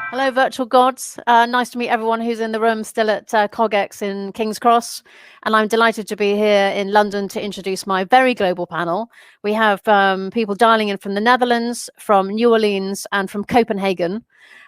Hello, virtual gods. Nice to meet everyone who's in the room still at COGEX in King's Cross. And I'm delighted to be here in London to introduce my very global panel. We have people dialing in from the Netherlands, from New Orleans, and from Copenhagen.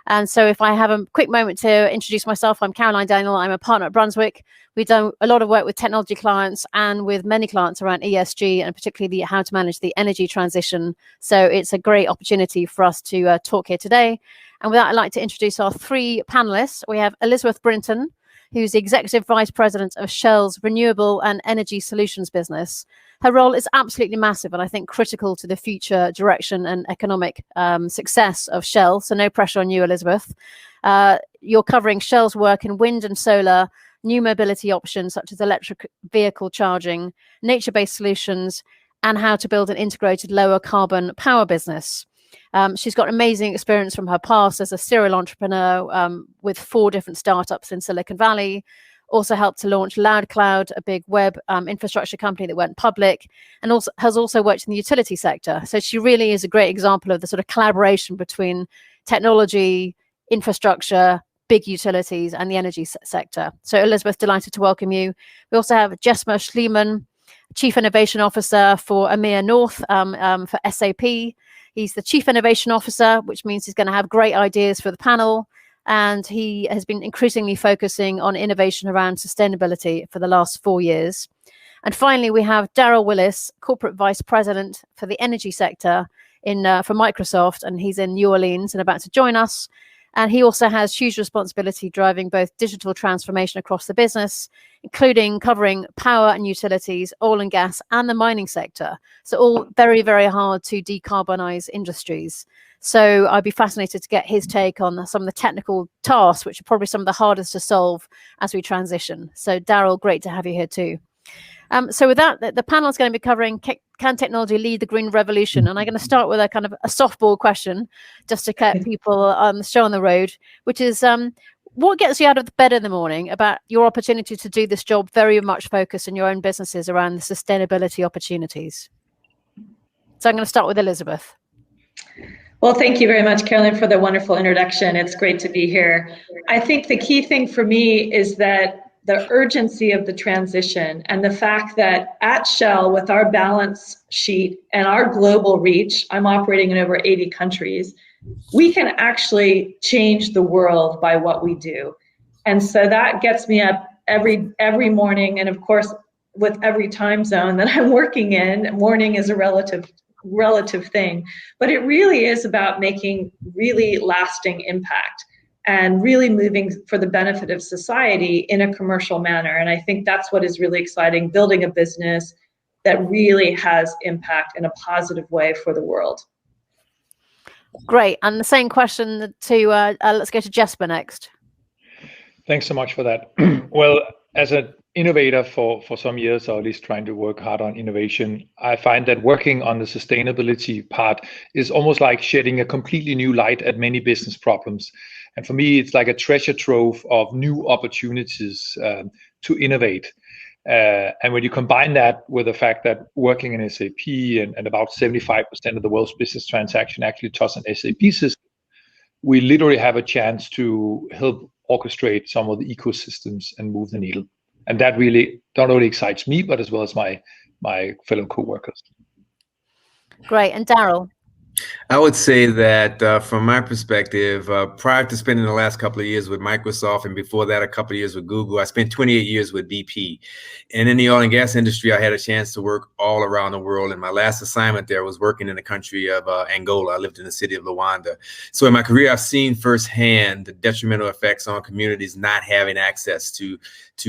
And so if I have a quick moment to introduce myself, I'm Caroline Daniel. I'm a partner at Brunswick. We've done a lot of work with technology clients and with many clients around ESG and particularly how to manage the energy transition. So it's a great opportunity for us to talk here today. And with that, I'd like to introduce our three panelists. We have Elizabeth Brinton, who's the Executive Vice President of Shell's Renewable and Energy Solutions business. Her role is absolutely massive and I think critical to the future direction and economic success of Shell. So no pressure on you, Elizabeth. You're covering Shell's work in wind and solar, new mobility options such as electric vehicle charging, nature-based solutions, and how to build an integrated lower carbon power business. She's got amazing experience from her past as a serial entrepreneur with 4 different startups in Silicon Valley. Also helped to launch LoudCloud, a big web infrastructure company that went public, and also has worked in the utility sector. So she really is a great example of the sort of collaboration between technology, infrastructure, big utilities, and the energy sector. So Elizabeth, delighted to welcome you. We also have Jesmer Schliemann, Chief Innovation Officer for EMEA North for SAP. He's the Chief Innovation Officer, which means he's going to have great ideas for the panel. And he has been increasingly focusing on innovation around sustainability for the last 4 years. And finally, we have Daryl Willis, Corporate Vice President for the energy sector for Microsoft. And he's in New Orleans and about to join us. And he also has huge responsibility driving both digital transformation across the business, including covering power and utilities, oil and gas, and the mining sector. So all very, very hard to decarbonize industries. So I'd be fascinated to get his take on some of the technical tasks, which are probably some of the hardest to solve as we transition. So Daryl, great to have you here too. So with that, the panel is going to be covering can technology lead the green revolution? And I'm going to start with a kind of a softball question just to get people on the show on the road, which is what gets you out of the bed in the morning about your opportunity to do this job very much focused in your own businesses around the sustainability opportunities? So I'm going to start with Elizabeth. Well, thank you very much, Caroline, for the wonderful introduction. It's great to be here. I think the key thing for me is that the urgency of the transition and the fact that at Shell, with our balance sheet and our global reach, I'm operating in over 80 countries, we can actually change the world by what we do. And so that gets me up every morning. And of course, with every time zone that I'm working in, morning is a relative thing, but it really is about making really lasting impact and really moving for the benefit of society in a commercial manner. And I think that's what is really exciting, building a business that really has impact in a positive way for the world. Great. And the same question to, let's go to Jesper next. Thanks so much for that. Well, as an innovator for some years, or at least trying to work hard on innovation, I find that working on the sustainability part is almost like shedding a completely new light at many business problems. And for me, it's like a treasure trove of new opportunities to innovate. And when you combine that with the fact that working in SAP and about 75% of the world's business transaction actually touch an SAP system, we literally have a chance to help orchestrate some of the ecosystems and move the needle. And that really not only excites me, but as well as my fellow co-workers. Great. And Daryl? I would say that from my perspective, prior to spending the last couple of years with Microsoft and before that a couple of years with Google, I spent 28 years with BP. And in the oil and gas industry, I had a chance to work all around the world. And my last assignment there was working in the country of Angola. I lived in the city of Luanda. So in my career, I've seen firsthand the detrimental effects on communities not having access to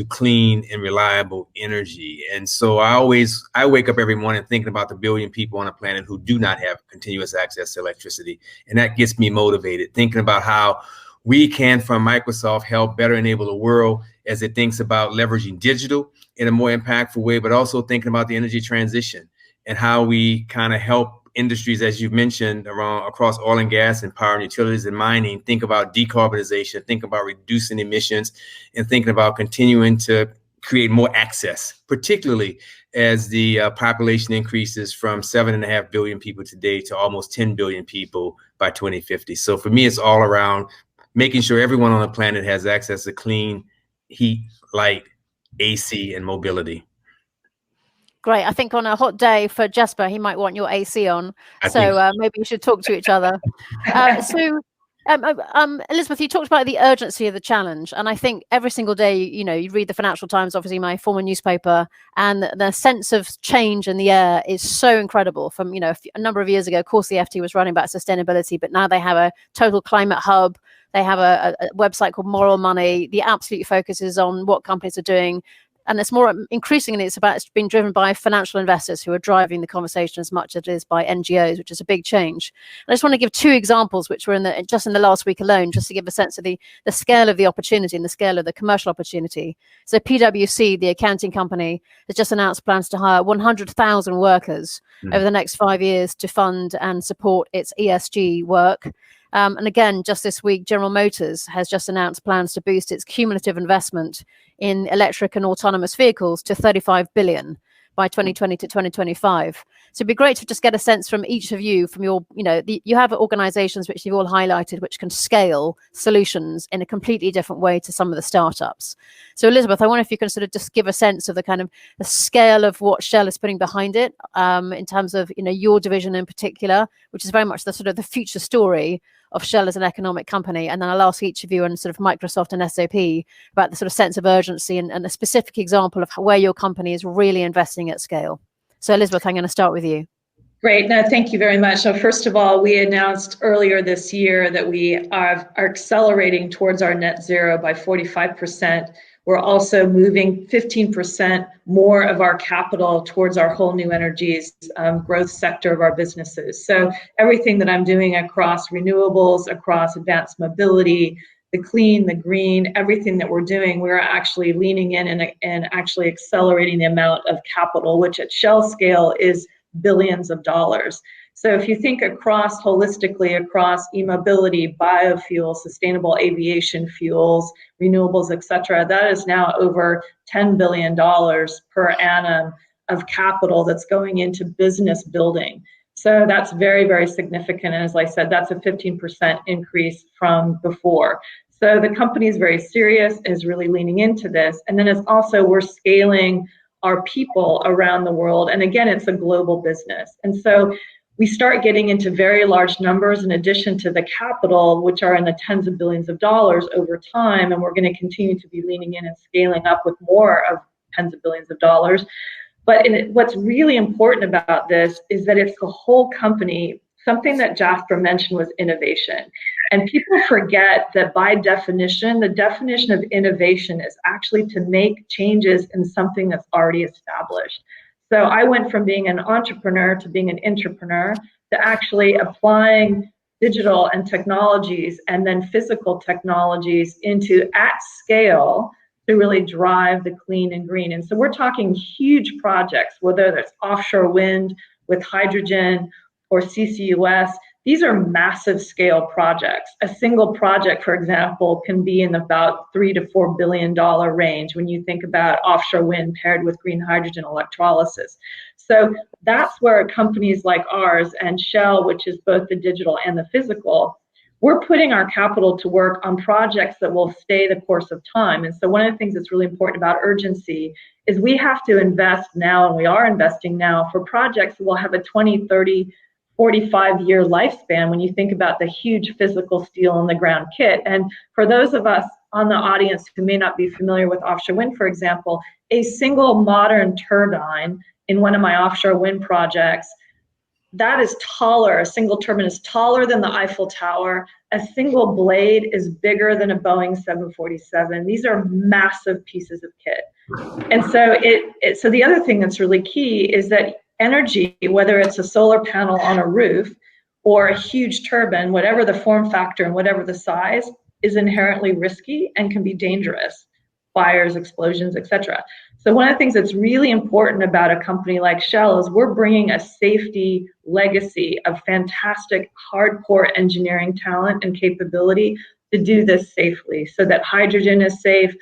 clean and reliable energy. And so I wake up every morning thinking about the billion people on the planet who do not have continuous access to electricity. And that gets me motivated, thinking about how we can, from Microsoft, help better enable the world as it thinks about leveraging digital in a more impactful way, but also thinking about the energy transition and how we kind of help industries, as you've mentioned, across oil and gas and power and utilities and mining, think about decarbonization, think about reducing emissions, and thinking about continuing to create more access, particularly as the population increases from 7.5 billion people today to almost 10 billion people by 2050. So for me, it's all around making sure everyone on the planet has access to clean heat, light, AC, and mobility. Great. I think on a hot day for Jesper, he might want your AC on. Maybe you should talk to each other. Elizabeth, you talked about the urgency of the challenge, and I think every single day, you read the Financial Times, obviously my former newspaper, and the sense of change in the air is so incredible. From a number of years ago, of course, the FT was writing about sustainability, but now they have a total climate hub. They have a website called Moral Money. The absolute focus is on what companies are doing. And it's more increasingly, it's being driven by financial investors who are driving the conversation as much as it is by NGOs, which is a big change. And I just want to give two examples, which were just in the last week alone, just to give a sense of the scale of the opportunity and the scale of the commercial opportunity. So PwC, the accounting company, has just announced plans to hire 100,000 workers over the next 5 years to fund and support its ESG work. And again, just this week, General Motors has just announced plans to boost its cumulative investment in electric and autonomous vehicles to 35 billion by 2020 to 2025. So it'd be great to just get a sense from each of you, from your, you have organizations which you've all highlighted, which can scale solutions in a completely different way to some of the startups. So Elizabeth, I wonder if you can sort of just give a sense of the kind of the scale of what Shell is putting behind it, in terms of, your division in particular, which is very much the sort of the future story of Shell as an economic company. And then I'll ask each of you and sort of Microsoft and SAP about the sort of sense of urgency and a specific example of where your company is really investing at scale. So Elizabeth, I'm going to start with you. Great. No, thank you very much. So first of all, we announced earlier this year that we are accelerating towards our net zero by 45%. We're also moving 15% more of our capital towards our whole new energies growth sector of our businesses. So everything that I'm doing across renewables, across advanced mobility, the clean, the green, everything that we're doing, we're actually leaning in and actually accelerating the amount of capital, which at Shell scale is billions of dollars. So if you think holistically across e-mobility, biofuels, sustainable aviation fuels, renewables, et cetera, that is now over $10 billion per annum of capital that's going into business building. So that's very, very significant. And as I said, that's a 15% increase from before. So the company is very serious, is really leaning into this. And then it's also, we're scaling our people around the world. And again, it's a global business. And so we start getting into very large numbers in addition to the capital, which are in the tens of billions of dollars over time. And we're going to continue to be leaning in and scaling up with more of tens of billions of dollars. But what's really important about this is that it's the whole company. Something that Jasper mentioned was innovation. And people forget that by definition, the definition of innovation is actually to make changes in something that's already established. So I went from being an entrepreneur to being an intrapreneur to actually applying digital and technologies and then physical technologies into at scale to really drive the clean and green. And so we're talking huge projects, whether it's offshore wind with hydrogen or CCUS. These are massive scale projects. A single project, for example, can be in about $3 to $4 billion range when you think about offshore wind paired with green hydrogen electrolysis. So that's where companies like ours and Shell, which is both the digital and the physical, we're putting our capital to work on projects that will stay the course of time. And so one of the things that's really important about urgency is we have to invest now, and we are investing now for projects that will have a 20, 30, 45-year lifespan when you think about the huge physical steel on the ground kit. And for those of us on the audience who may not be familiar with offshore wind, for example, a single modern turbine in one of my offshore wind projects, that is taller, a single turbine is taller than the Eiffel Tower. A single blade is bigger than a Boeing 747. These are massive pieces of kit. And so so the other thing that's really key is that energy, whether it's a solar panel on a roof or a huge turbine, whatever the form factor and whatever the size, is inherently risky and can be dangerous. Fires, explosions, etc. So one of the things that's really important about a company like Shell is we're bringing a safety legacy of fantastic hardcore engineering talent and capability to do this safely so that hydrogen is safe,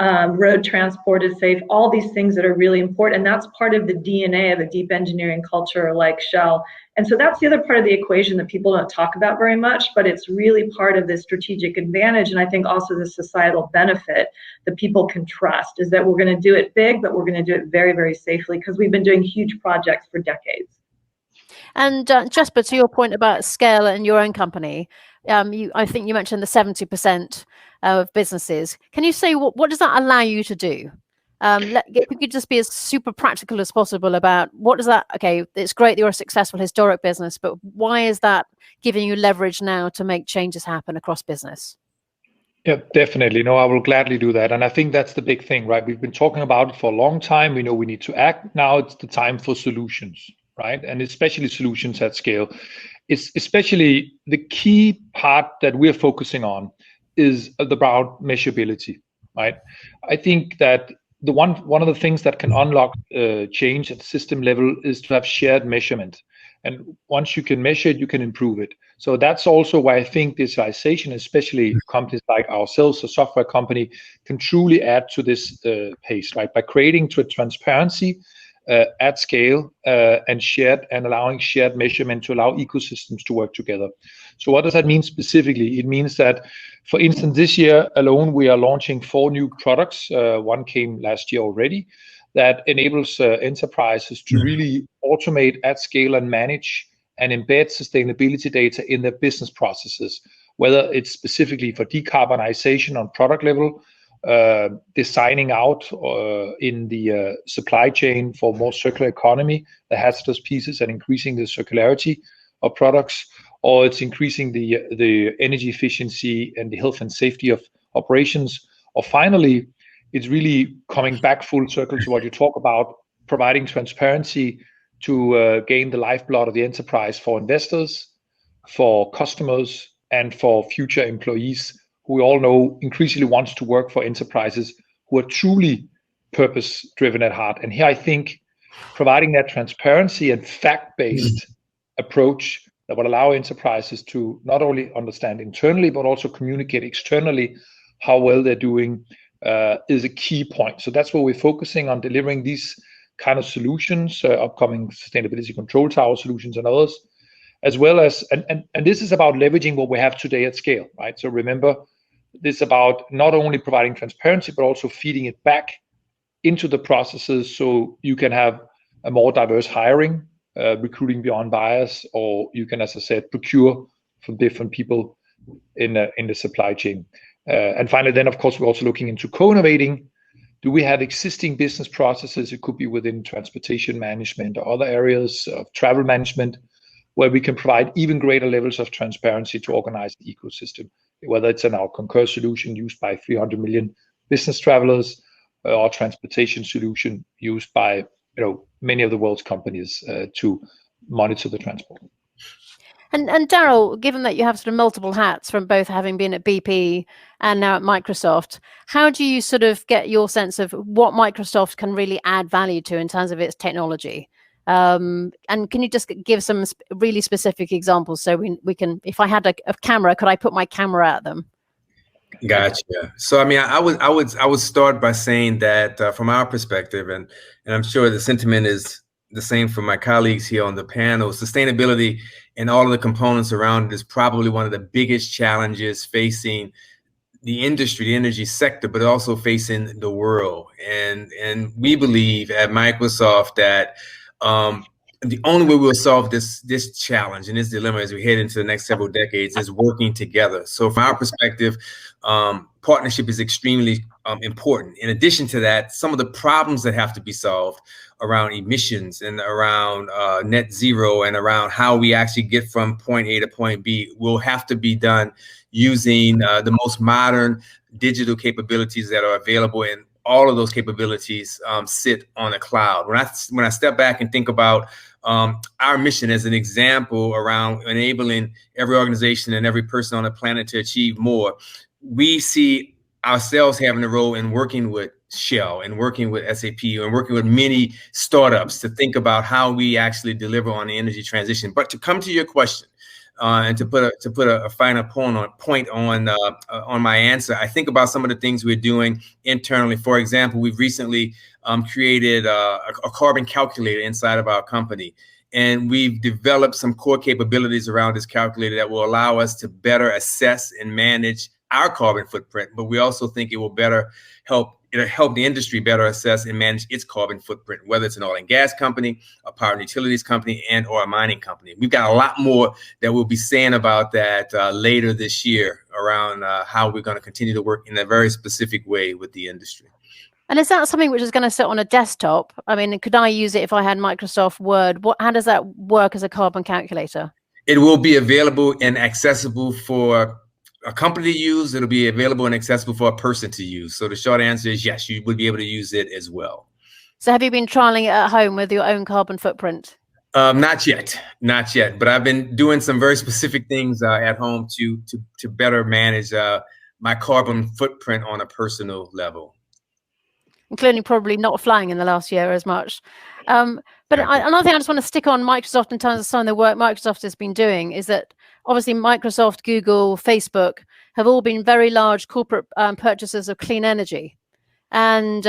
road transport is safe, all these things that are really important. And that's part of the DNA of a deep engineering culture like Shell. And so that's the other part of the equation that people don't talk about very much, but it's really part of the strategic advantage. And I think also the societal benefit that people can trust is that we're going to do it big, but we're going to do it very, very safely because we've been doing huge projects for decades. And Jesper, to your point about scale and your own company, I think you mentioned the 70% of businesses. Can you say what does that allow you to do? If you could just be as super practical as possible about what does that, okay, it's great that you're a successful historic business, but why is that giving you leverage now to make changes happen across business? Yeah, definitely. No, I will gladly do that. And I think that's the big thing, right? We've been talking about it for a long time. We know we need to act. Now it's the time for solutions, right? And especially solutions at scale. It's especially the key part that we're focusing on is about measurability, right? I think that the one of the things that can unlock change at the system level is to have shared measurement. And once you can measure it, you can improve it. So that's also why I think digitalization, especially companies like ourselves, a software company, can truly add to this pace, right? By creating transparency at scale and allowing shared measurement to allow ecosystems to work together. So what does that mean specifically? It means that, for instance, this year alone, we are launching 4 new products. One came last year already, that enables enterprises to really automate at scale and manage and embed sustainability data in their business processes, whether it's specifically for decarbonization on product level, designing out in the supply chain for more circular economy, the hazardous pieces, and increasing the circularity of products, or it's increasing the energy efficiency and the health and safety of operations, or finally, it's really coming back full circle to what you talk about, providing transparency to gain the lifeblood of the enterprise for investors, for customers, and for future employees who we all know increasingly wants to work for enterprises who are truly purpose-driven at heart. And here I think providing that transparency and fact-based approach that would allow enterprises to not only understand internally, but also communicate externally how well they're doing is a key point. So that's where we're focusing on, delivering these kind of solutions, upcoming sustainability control tower solutions and others, as well as, and this is about leveraging what we have today at scale, right? So remember, this is about not only providing transparency, but also feeding it back into the processes so you can have a more diverse hiring, recruiting beyond bias, or you can, as I said, procure from different people in the supply chain. And finally, then, of course, we're also looking into co-innovating. Do we have existing business processes? It could be within transportation management or other areas of travel management, where we can provide even greater levels of transparency to organize the ecosystem, whether it's in our Concur solution used by 300 million business travelers, or transportation solution used by many of the world's companies to monitor the transport. And Daryl, given that you have sort of multiple hats from both having been at BP and now at Microsoft, how do you sort of get your sense of what Microsoft can really add value to in terms of its technology? And can you just give some really specific examples so we can, if I had a camera, could I put my camera at them? Gotcha. So I mean, I would start by saying that from our perspective, and I'm sure the sentiment is the same for my colleagues here on the panel, sustainability and all of the components around it is probably one of the biggest challenges facing the industry, the energy sector, but also facing the world. And we believe at Microsoft that the only way we'll solve this challenge and this dilemma as we head into the next several decades is working together. So from our perspective, partnership is extremely important. In addition to that, some of the problems that have to be solved around emissions and around net zero and around how we actually get from point A to point B will have to be done using the most modern digital capabilities that are available, and all of those capabilities sit on a cloud. When I step back and think about our mission as an example around enabling every organization and every person on the planet to achieve more, we see ourselves having a role in working with Shell and working with SAP and working with many startups to think about how we actually deliver on the energy transition. But to come to your question, And to put a finer point on my answer, I think about some of the things we're doing internally. For example, we've recently created a carbon calculator inside of our company, and we've developed some core capabilities around this calculator that will allow us to better assess and manage our carbon footprint. But we also think it will help the industry better assess and manage its carbon footprint, whether it's an oil and gas company, a power and utilities company, and or a mining company. We've got a lot more that we'll be saying about that later this year around how we're going to continue to work in a very specific way with the industry. And is that something which is going to sit on a desktop? I mean, could I use it if I had Microsoft Word? How does that work as a carbon calculator? It will be available and accessible for a company to use. It'll be available and accessible for a person to use. So the short answer is yes, you would be able to use it as well. So have you been trialing it at home with your own carbon footprint? Not yet, but I've been doing some very specific things at home to better manage my carbon footprint on a personal level. Including probably not flying in the last year as much. But another thing I just want to stick on Microsoft in terms of some of the work Microsoft has been doing is that obviously Microsoft, Google, Facebook have all been very large corporate purchasers of clean energy. And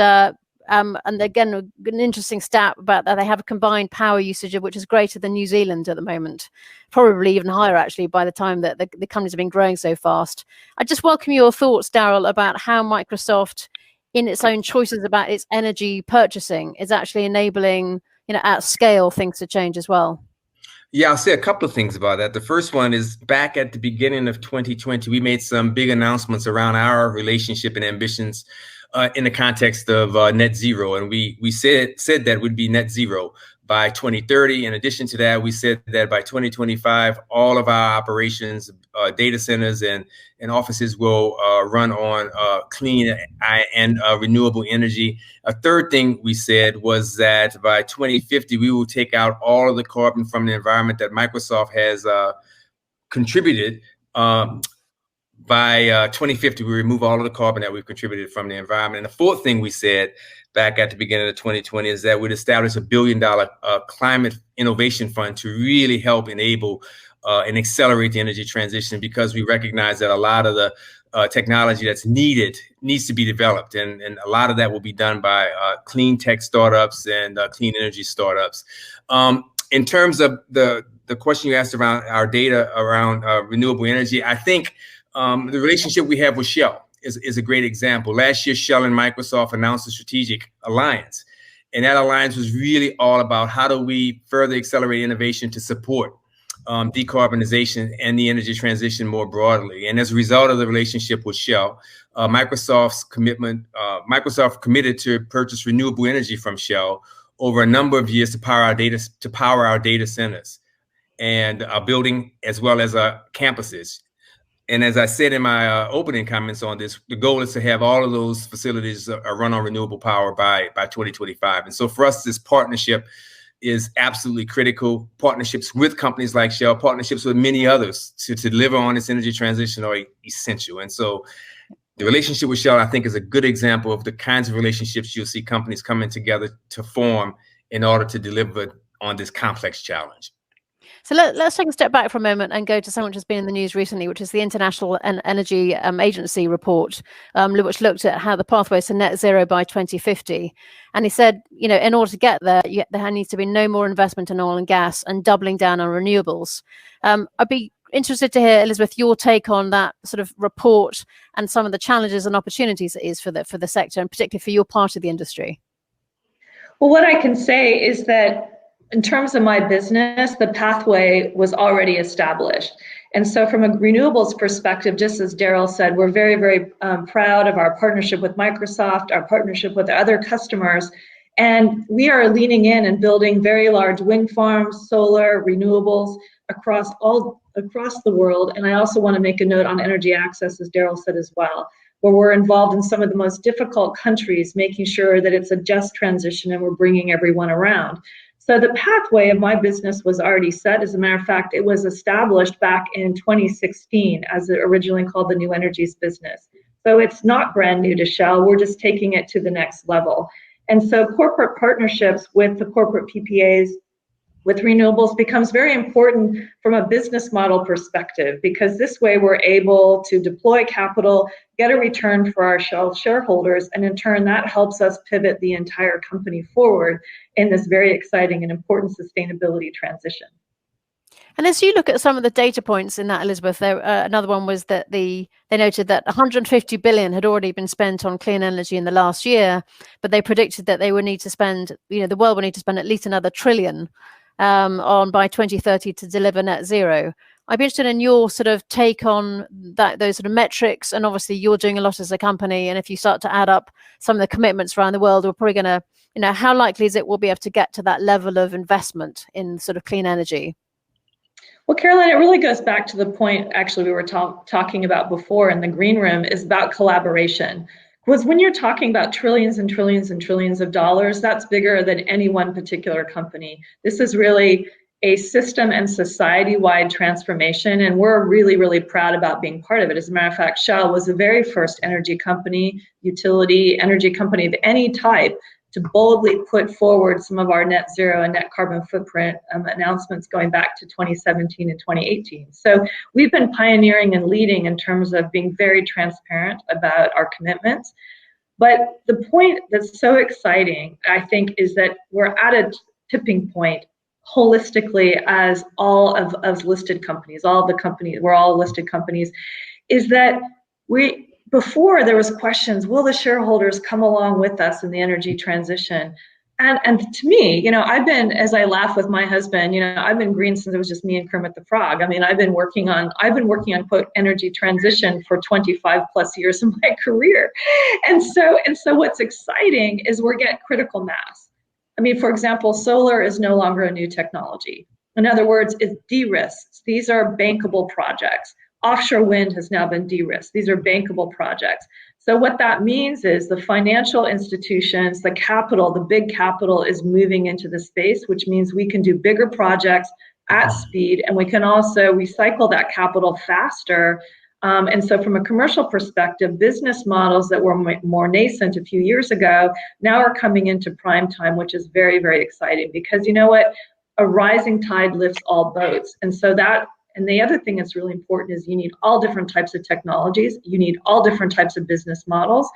again, an interesting stat about that, they have a combined power usage of which is greater than New Zealand at the moment, probably even higher actually by the time that the companies have been growing so fast. I just welcome your thoughts, Daryl, about how Microsoft, in its own choices about its energy purchasing, is actually enabling, at scale, things to change as well. Yeah, I'll say a couple of things about that. The first one is back at the beginning of 2020, we made some big announcements around our relationship and ambitions in the context of net zero. And we said that would be net zero by 2030. In addition to that, we said that by 2025, all of our operations, data centers and offices will run on clean and renewable energy. A third thing we said was that by 2050, we will take out all of the carbon from the environment that Microsoft has contributed. By 2050, we remove all of the carbon that we've contributed from the environment. And the fourth thing we said back at the beginning of 2020 is that we'd establish $1 billion climate innovation fund to really help enable and accelerate the energy transition, because we recognize that a lot of the technology that's needs to be developed. And a lot of that will be done by clean tech startups and clean energy startups. In terms of the question you asked around our data around renewable energy, I think the relationship we have with Shell is a great example. Last year, Shell and Microsoft announced a strategic alliance. And that alliance was really all about how do we further accelerate innovation to support decarbonization and the energy transition more broadly. And as a result of the relationship with Shell, Microsoft committed to purchase renewable energy from Shell over a number of years to power our data centers and our building as well as our campuses. And as I said in my opening comments on this, the goal is to have all of those facilities run on renewable power by 2025. And so for us, this partnership is absolutely critical. Partnerships with companies like Shell, partnerships with many others to deliver on this energy transition are essential. And so the relationship with Shell, I think, is a good example of the kinds of relationships you'll see companies coming together to form in order to deliver on this complex challenge. So let's take a step back for a moment and go to something which has been in the news recently, which is the International Energy Agency report, which looked at how the pathways to net zero by 2050. And he said, in order to get there, there needs to be no more investment in oil and gas and doubling down on renewables. I'd be interested to hear, Elizabeth, your take on that sort of report and some of the challenges and opportunities it is for the sector, and particularly for your part of the industry. Well, what I can say is that in terms of my business, the pathway was already established. And so from a renewables perspective, just as Daryl said, we're very, very proud of our partnership with Microsoft, our partnership with other customers. And we are leaning in and building very large wind farms, solar, renewables across the world. And I also want to make a note on energy access, as Daryl said as well, where we're involved in some of the most difficult countries, making sure that it's a just transition and we're bringing everyone around. So the pathway of my business was already set. As a matter of fact, it was established back in 2016 as it originally called the New Energies business. So it's not brand new to Shell. We're just taking it to the next level. And so corporate partnerships with the corporate PPAs with renewables becomes very important from a business model perspective, because this way we're able to deploy capital, get a return for our shareholders, and in turn that helps us pivot the entire company forward in this very exciting and important sustainability transition. And as you look at some of the data points in that, Elizabeth, there, another one was that they noted that 150 billion had already been spent on clean energy in the last year, but they predicted that they would need to spend, the world would need to spend at least another trillion on by 2030 to deliver net zero. I'd be interested in your sort of take on those sort of metrics, and obviously you're doing a lot as a company, and if you start to add up some of the commitments around the world, we're probably going to, how likely is it we'll be able to get to that level of investment in sort of clean energy? Well, Caroline, it really goes back to the point actually we were talking about before in the green room, is about collaboration. Because when you're talking about trillions and trillions and trillions of dollars, that's bigger than any one particular company. This is really a system and society-wide transformation, and we're really, really proud about being part of it. As a matter of fact, Shell was the very first energy company, utility energy company of any type, to boldly put forward some of our net zero and net carbon footprint announcements going back to 2017 and 2018. So we've been pioneering and leading in terms of being very transparent about our commitments. But the point that's so exciting, I think, is that we're at a tipping point holistically as all of listed companies, all the companies, we're all listed companies, is that before there was questions, will the shareholders come along with us in the energy transition? And to me, I've been, as I laugh with my husband, I've been green since it was just me and Kermit the Frog. I mean, I've been working on quote energy transition for 25 plus years of my career. And so what's exciting is we're getting critical mass. I mean, for example, solar is no longer a new technology. In other words, it's de-risked. These are bankable projects. Offshore wind has now been de-risked. These are bankable projects. So what that means is the financial institutions, the capital, the big capital is moving into the space, which means we can do bigger projects at speed, and we can also recycle that capital faster. And so from a commercial perspective, business models that were more nascent a few years ago now are coming into prime time, which is very, very exciting, because you know what? A rising tide lifts all boats. And the other thing that's really important is you need all different types of technologies. You need all different types of business models.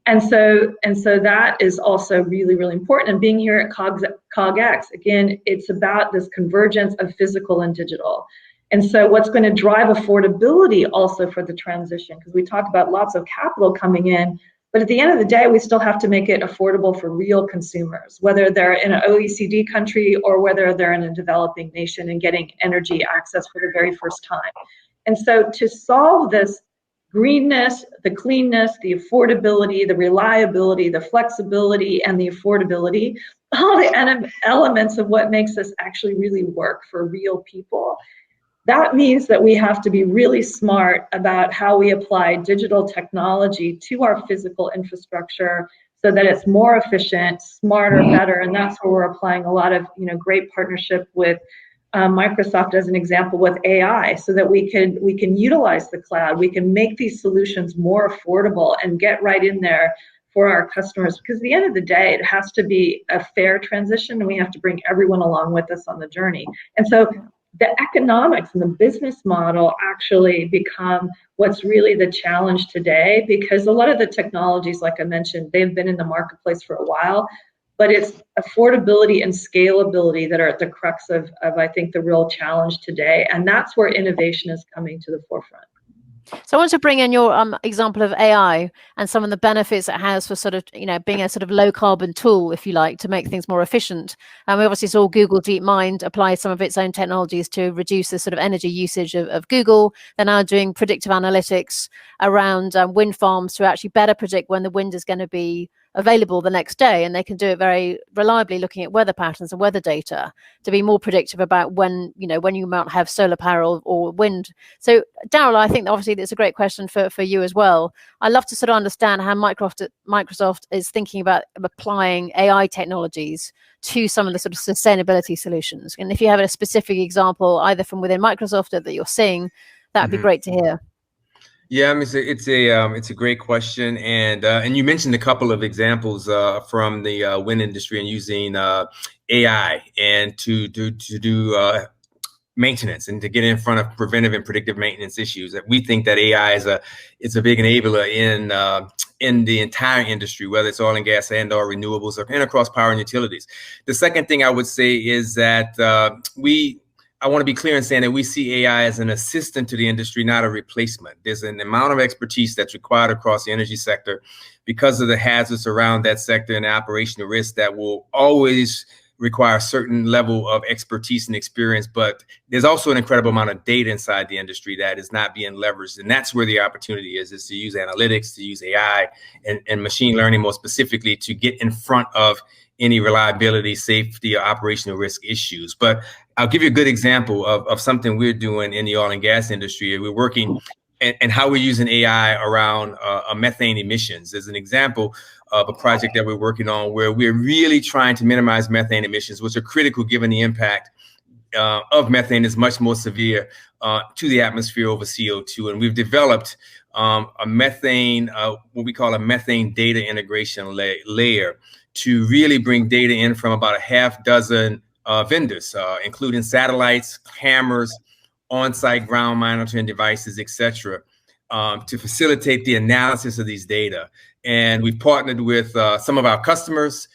And so that is also really, really important. And being here at CogX, again, it's about this convergence of physical and digital. And so what's going to drive affordability also for the transition, because we talk about lots of capital coming in, but at the end of the day, we still have to make it affordable for real consumers, whether they're in an OECD country or whether they're in a developing nation and getting energy access for the very first time. And so to solve this greenness, the cleanness, the affordability, the reliability, the flexibility, and the affordability, all the elements of what makes this actually really work for real people, that means that we have to be really smart about how we apply digital technology to our physical infrastructure so that it's more efficient, smarter, better. And that's where we're applying a lot of great partnership with Microsoft as an example with AI, so that we can utilize the cloud. We can make these solutions more affordable and get right in there for our customers. Because at the end of the day, it has to be a fair transition, and we have to bring everyone along with us on the journey. And so the economics and the business model actually become what's really the challenge today, because a lot of the technologies, like I mentioned, they've been in the marketplace for a while, but it's affordability and scalability that are at the crux of I think, the real challenge today. And that's where innovation is coming to the forefront. So I want to bring in your example of AI and some of the benefits it has for sort of, being a sort of low carbon tool, if you like, to make things more efficient. And we obviously saw Google DeepMind apply some of its own technologies to reduce the sort of energy usage of Google. They're now doing predictive analytics around wind farms to actually better predict when the wind is going to be available the next day, and they can do it very reliably looking at weather patterns and weather data to be more predictive about when you might have solar power or wind. So Daryl, I think obviously that's a great question for you as well. I'd love to sort of understand how Microsoft is thinking about applying AI technologies to some of the sort of sustainability solutions. And if you have a specific example, either from within Microsoft or that you're seeing, that'd be great to hear. Yeah, I mean, it's a great question, and you mentioned a couple of examples from the wind industry and using AI and to do maintenance and to get in front of preventive and predictive maintenance issues. That we think that AI is a big enabler in the entire industry, whether it's oil and gas and or renewables and across power and utilities. The second thing I would say is that I want to be clear in saying that we see AI as an assistant to the industry, not a replacement. There's an amount of expertise that's required across the energy sector because of the hazards around that sector and the operational risk that will always require a certain level of expertise and experience. But there's also an incredible amount of data inside the industry that is not being leveraged. And that's where the opportunity is to use analytics, to use AI and machine learning more specifically to get in front of any reliability, safety, or operational risk issues. But I'll give you a good example of something we're doing in the oil and gas industry. We're working and how we're using AI around methane emissions. As an example of a project that we're working on where we're really trying to minimize methane emissions, which are critical given the impact of methane is much more severe to the atmosphere over CO2. And we've developed a methane, what we call a methane data integration layer to really bring data in from about a half dozen vendors, including satellites, cameras, on-site ground monitoring devices, et cetera, to facilitate the analysis of these data. And we've partnered with some of our customers.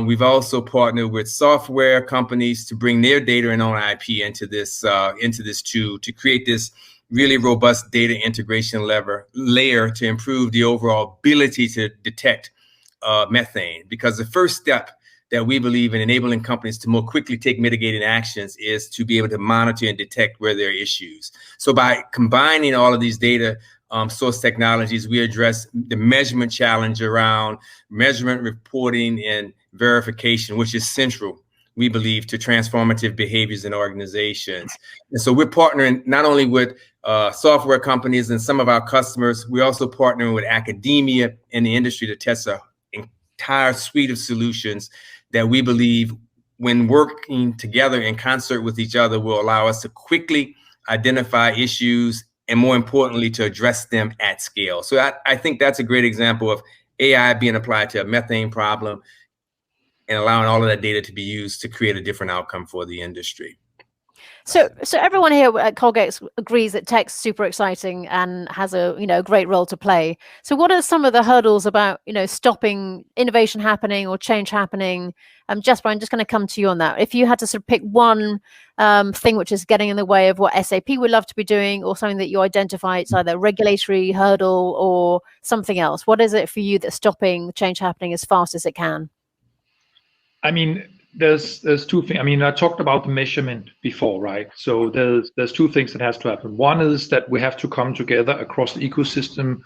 We've also partnered with software companies to bring their data and own IP into this tool to create this really robust data integration layer to improve the overall ability to detect methane. Because the first step that we believe in enabling companies to more quickly take mitigating actions is to be able to monitor and detect where there are issues. So by combining all of these data source technologies, we address the measurement challenge around measurement, reporting, and verification, which is central, we believe, to transformative behaviors in organizations. And so we're partnering not only with software companies and some of our customers, we're also partnering with academia and the industry to test an entire suite of solutions that we believe, when working together in concert with each other, will allow us to quickly identify issues and, more importantly, to address them at scale. So I think that's a great example of AI being applied to a methane problem and allowing all of that data to be used to create a different outcome for the industry. So everyone here at Colgate agrees that tech's super exciting and has a great role to play. So what are some of the hurdles about stopping innovation happening or change happening? Jesper, I'm just going to come to you on that. If you had to sort of pick one thing which is getting in the way of what SAP would love to be doing, or something that you identify, it's either a regulatory hurdle or something else. What is it for you that's stopping change happening as fast as it can? I mean, there's two things. I mean, I talked about the measurement before, right? So there's two things that has to happen. One is that we have to come together across the ecosystem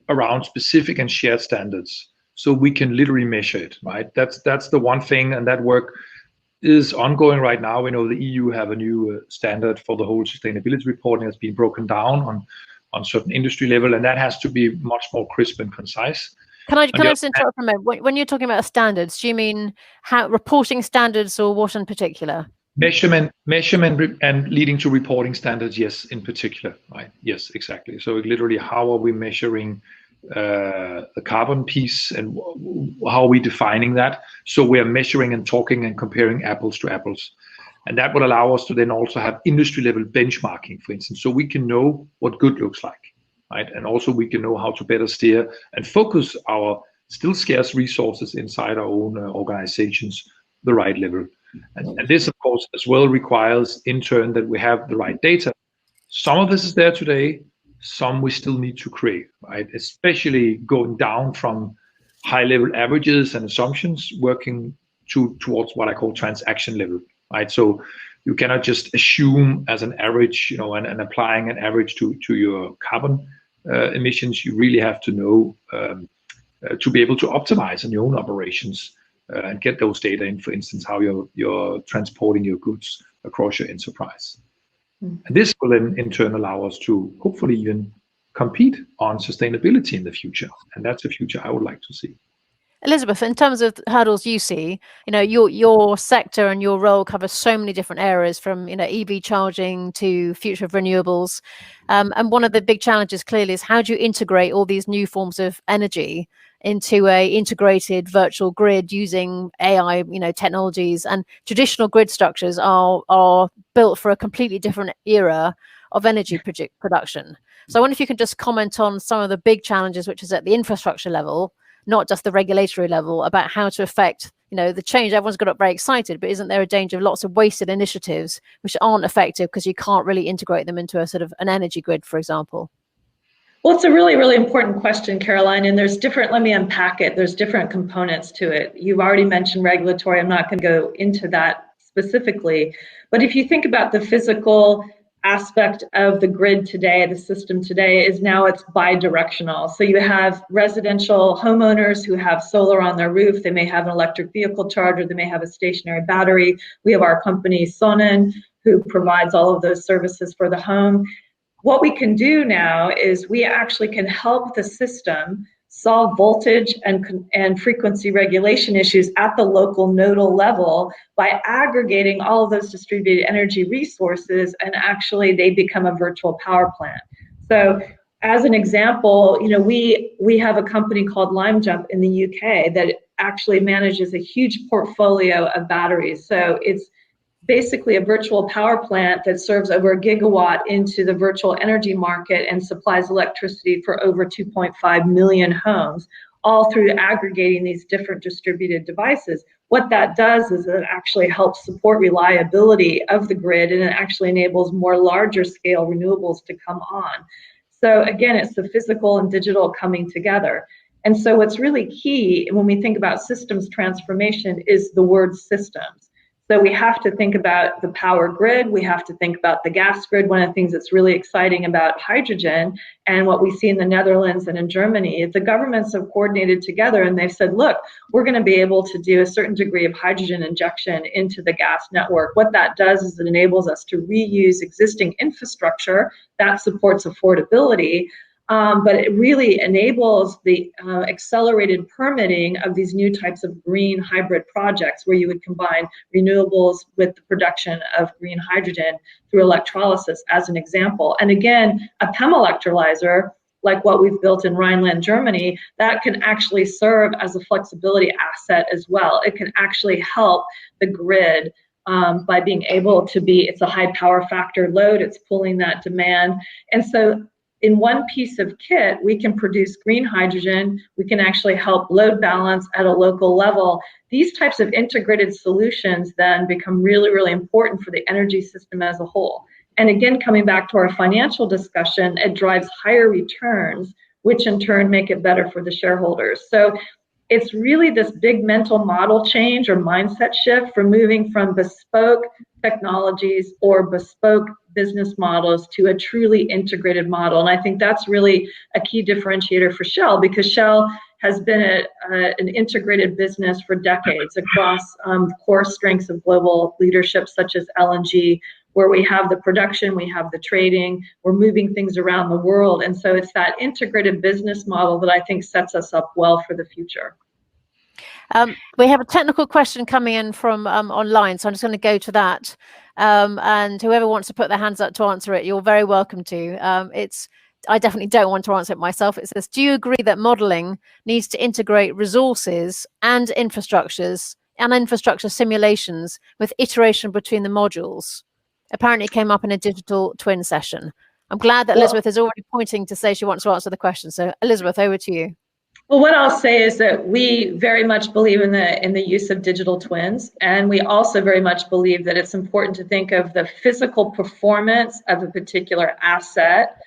around specific and shared standards, so we can literally measure it, right? That's the one thing, and that work is ongoing right now. We know the EU have a new standard for the whole sustainability reporting that's been broken down on certain industry level, and that has to be much more crisp and concise. Can I just interrupt for a moment? When you're talking about standards, do you mean reporting standards, or what in particular? Measurement and leading to reporting standards, yes, in particular, right? Yes, exactly. So literally, how are we measuring the carbon piece, and how are we defining that? So we are measuring and talking and comparing apples to apples. And that will allow us to then also have industry level benchmarking, for instance, so we can know what good looks like. Right? And also we can know how to better steer and focus our still scarce resources inside our own organizations the right level. And this, of course, as well requires in turn that we have the right data. Some of this is there today, some we still need to create, right? Especially going down from high level averages and assumptions, working towards what I call transaction level, right? So you cannot just assume as an average, and applying an average to your carbon emissions. You really have to know to be able to optimize in your own operations and get those data in, for instance, how you're transporting your goods across your enterprise. And this will then in turn allow us to hopefully even compete on sustainability in the future. And that's the future I would like to see. Elizabeth, in terms of hurdles you see, your sector and your role covers so many different areas, from EV charging to future of renewables, and one of the big challenges clearly is how do you integrate all these new forms of energy into a integrated virtual grid using AI, technologies. And traditional grid structures are built for a completely different era of energy production. So I wonder if you can just comment on some of the big challenges, which is at the infrastructure level, not just the regulatory level, about how to affect, the change. Everyone's got up very excited, but isn't there a danger of lots of wasted initiatives which aren't effective because you can't really integrate them into a sort of an energy grid, for example? Well, it's a really, really important question, Caroline, and let me unpack it. There's different components to it. You've already mentioned regulatory. I'm not going to go into that specifically, but if you think about the physical aspect of the grid today, the system today is now it's bi-directional. So you have residential homeowners who have solar on their roof. They may have an electric vehicle charger. They may have a stationary battery. We have our company Sonnen, who provides all of those services for the home. What we can do now is we actually can help the system solve voltage and frequency regulation issues at the local nodal level by aggregating all of those distributed energy resources, and actually they become a virtual power plant. So as an example, we have a company called LimeJump in the UK that actually manages a huge portfolio of batteries. So it's basically a virtual power plant that serves over 1 gigawatt into the virtual energy market and supplies electricity for over 2.5 million homes, all through aggregating these different distributed devices. What that does is it actually helps support reliability of the grid, and it actually enables more larger scale renewables to come on. So again, it's the physical and digital coming together. And so what's really key when we think about systems transformation is the word systems. So we have to think about the power grid. We have to think about the gas grid. One of the things that's really exciting about hydrogen and what we see in the Netherlands and in Germany is the governments have coordinated together and they've said, look, we're going to be able to do a certain degree of hydrogen injection into the gas network. What that does is it enables us to reuse existing infrastructure that supports affordability. But it really enables the accelerated permitting of these new types of green hybrid projects where you would combine renewables with the production of green hydrogen through electrolysis as an example. And again, a PEM electrolyzer, like what we've built in Rhineland, Germany, that can actually serve as a flexibility asset as well. It can actually help the grid by being able to it's a high power factor load, it's pulling that demand. And so in one piece of kit, we can produce green hydrogen. We can actually help load balance at a local level. These types of integrated solutions then become really, really important for the energy system as a whole. And again, coming back to our financial discussion, it drives higher returns, which in turn make it better for the shareholders. So it's really this big mental model change or mindset shift from moving from bespoke technologies or bespoke business models to a truly integrated model. And I think that's really a key differentiator for Shell, because Shell has been an integrated business for decades across core strengths of global leadership such as LNG, where we have the production, we have the trading, we're moving things around the world. And so it's that integrated business model that I think sets us up well for the future. We have a technical question coming in from online, so I'm just going to go to that. And whoever wants to put their hands up to answer it, you're very welcome to. I definitely don't want to answer it myself. It says, do you agree that modeling needs to integrate resources and infrastructures and infrastructure simulations with iteration between the modules? Apparently it came up in a digital twin session. I'm glad that Elizabeth is already pointing to say she wants to answer the question. So Elizabeth, over to you. Well, what I'll say is that we very much believe in the use of digital twins, and we also very much believe that it's important to think of the physical performance of a particular asset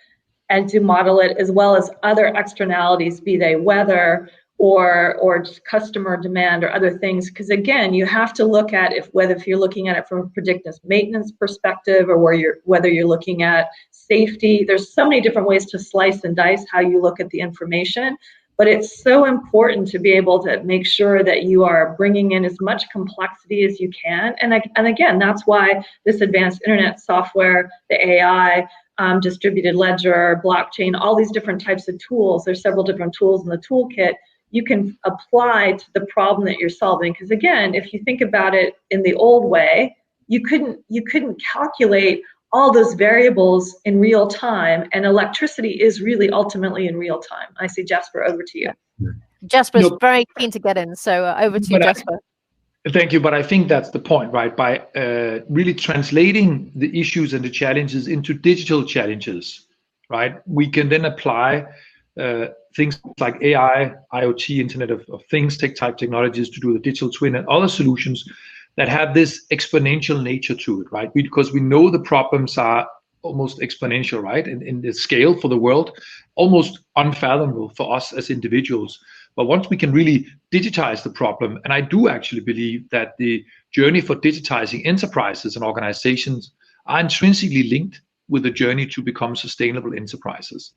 and to model it, as well as other externalities, be they weather or customer demand or other things. Because again, you have to look at if you're looking at it from a predictive maintenance perspective or whether you're looking at safety. There's so many different ways to slice and dice how you look at the information. But it's so important to be able to make sure that you are bringing in as much complexity as you can. And again, that's why this advanced internet software, the AI, distributed ledger, blockchain, all these different types of tools, there's several different tools in the toolkit. you can apply to the problem that you're solving. Because again, if you think about it in the old way, you couldn't calculate all those variables in real time, and electricity is really ultimately in real time. I see Jesper, over to you. Jesper's very keen to get in, so over to you, Jesper. Thank you, but I think that's the point, right? By really translating the issues and the challenges into digital challenges, right? We can then apply things like AI, IoT, Internet of Things, type technologies to do the digital twin and other solutions that have this exponential nature to it, right? Because we know the problems are almost exponential, right? In the scale for the world, almost unfathomable for us as individuals. But once we can really digitize the problem, and I do actually believe that the journey for digitizing enterprises and organizations are intrinsically linked with the journey to become sustainable enterprises.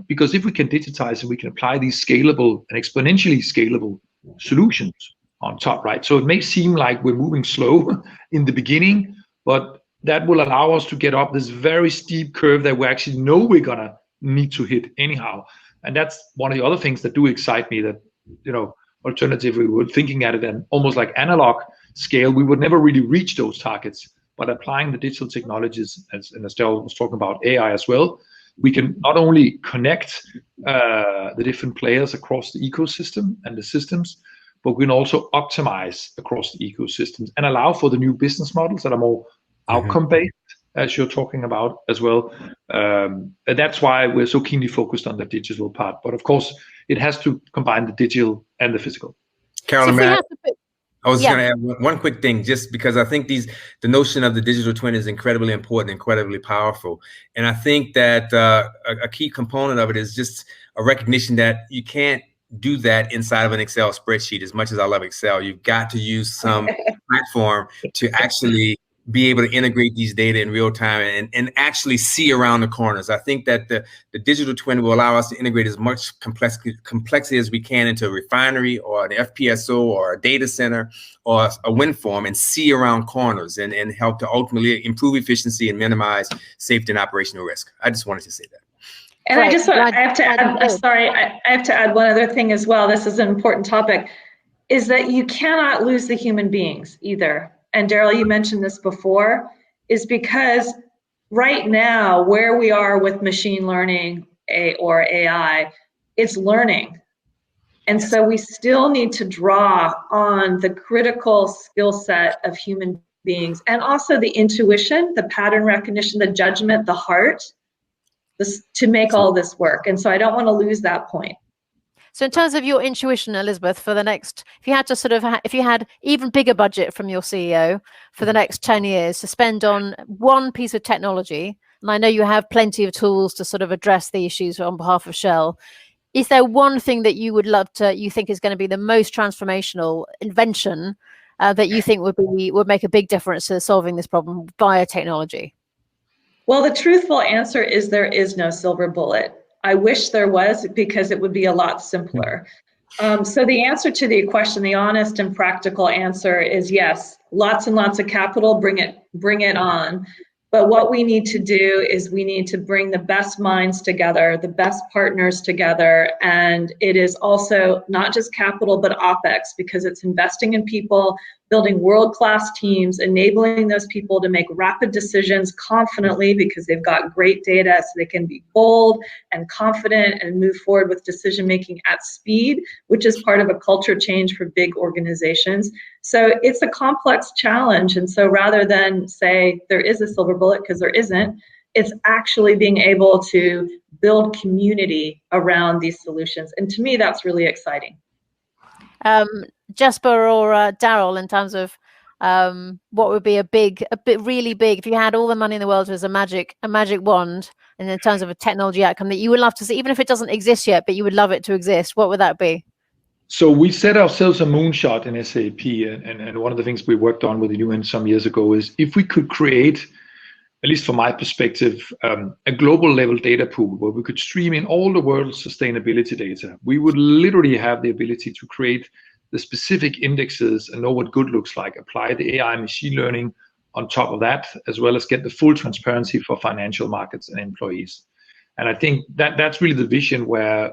Because if we can digitize and we can apply these scalable and exponentially scalable solutions on top, right? So it may seem like we're moving slow in the beginning, but that will allow us to get up this very steep curve that we actually know we're gonna need to hit anyhow. And that's one of the other things that do excite me, that, you know, alternatively, we're thinking at it and almost like analog scale, we would never really reach those targets. But applying the digital technologies, and Estelle was talking about AI as well, we can not only connect the different players across the ecosystem and the systems, but we can also optimize across the ecosystems and allow for the new business models that are more outcome-based, as you're talking about as well. And that's why we're so keenly focused on the digital part. But of course, it has to combine the digital and the physical. Carolyn, I was going to add one quick thing, just because I think the notion of the digital twin is incredibly important, incredibly powerful. And I think that a key component of it is just a recognition that you can't do that inside of an Excel spreadsheet. As much as I love Excel, you've got to use some platform to actually be able to integrate these data in real time and actually see around the corners. I think that the digital twin will allow us to integrate as much complexity as we can into a refinery or an FPSO or a data center or a wind farm, and see around corners and help to ultimately improve efficiency and minimize safety and operational risk. I just wanted to say that. And I have to add one other thing as well. This is an important topic, is that you cannot lose the human beings either. And Daryl, you mentioned this before, is because right now where we are with machine learning or AI, it's learning. And so we still need to draw on the critical skill set of human beings, and also the intuition, the pattern recognition, the judgment, the heart, to make all this work. And so I don't want to lose that point. So in terms of your intuition, Elizabeth, for the next, if you had to sort of, if you had even bigger budget from your CEO for the next 10 years to spend on one piece of technology, and I know you have plenty of tools to sort of address the issues on behalf of Shell, is there one thing that you would love to, you think is going to be the most transformational invention that you think would make a big difference to solving this problem via technology? Well, the truthful answer is there is no silver bullet. I wish there was, because it would be a lot simpler. So the answer to the question, the honest and practical answer is yes, lots and lots of capital, bring it on. But what we need to do is we need to bring the best minds together, the best partners together. And it is also not just capital, but OpEx, because it's investing in people, building world-class teams, enabling those people to make rapid decisions confidently because they've got great data, so they can be bold and confident and move forward with decision-making at speed, which is part of a culture change for big organizations. So it's a complex challenge. And so rather than say there is a silver bullet, because there isn't, it's actually being able to build community around these solutions. And to me, that's really exciting. Jesper or Daryl, in terms of what would be a bit really big, if you had all the money in the world as a magic wand, and in terms of a technology outcome that you would love to see, even if it doesn't exist yet, but you would love it to exist, what would that be? So we set ourselves a moonshot in SAP, and one of the things we worked on with the UN some years ago is if we could create, at least from my perspective, a global level data pool where we could stream in all the world's sustainability data, we would literally have the ability to create the specific indexes and know what good looks like, apply the AI machine learning on top of that, as well as get the full transparency for financial markets and employees. And I think that that's really the vision where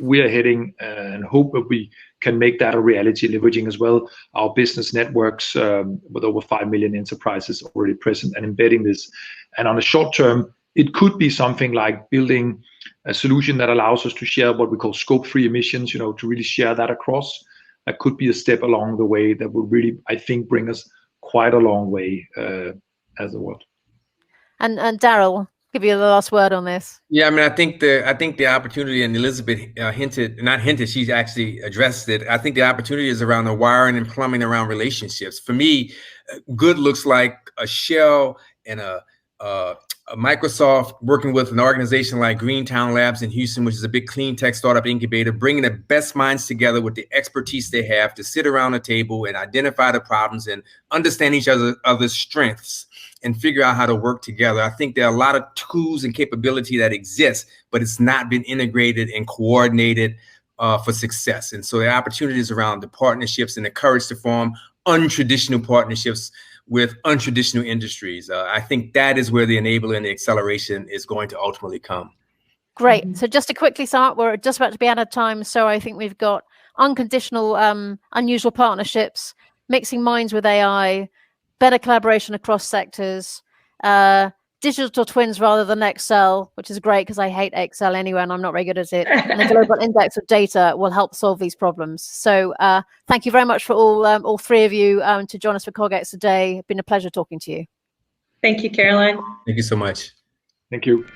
we are heading, and hope that we can make that a reality, leveraging as well our business networks with over 5 million enterprises already present and embedding this. And on the short term, it could be something like building a solution that allows us to share what we call scope-free emissions, to really share that across. That could be a step along the way that will really, I think, bring us quite a long way as a world. And Daryl, give you the last word on this. Yeah, I mean, I think the opportunity, and Elizabeth she's actually addressed it. I think the opportunity is around the wiring and plumbing around relationships. For me, good looks like a Shell and a Microsoft working with an organization like Greentown Labs in Houston, which is a big clean tech startup incubator, bringing the best minds together with the expertise they have to sit around a table and identify the problems and understand each other's strengths and figure out how to work together. I think there are a lot of tools and capability that exist, but it's not been integrated and coordinated for success. And so the opportunities around the partnerships and the courage to form untraditional partnerships with untraditional industries. I think that is where the enabler and the acceleration is going to ultimately come. Great. So just to quickly sum up, we're just about to be out of time. So I think we've got unconditional, unusual partnerships, mixing minds with AI, better collaboration across sectors, digital twins rather than Excel, which is great because I hate Excel anyway and I'm not very good at it. And the global index of data will help solve these problems. So thank you very much for all three of you to join us for CogX today. It's been a pleasure talking to you. Thank you, Caroline. Thank you so much. Thank you.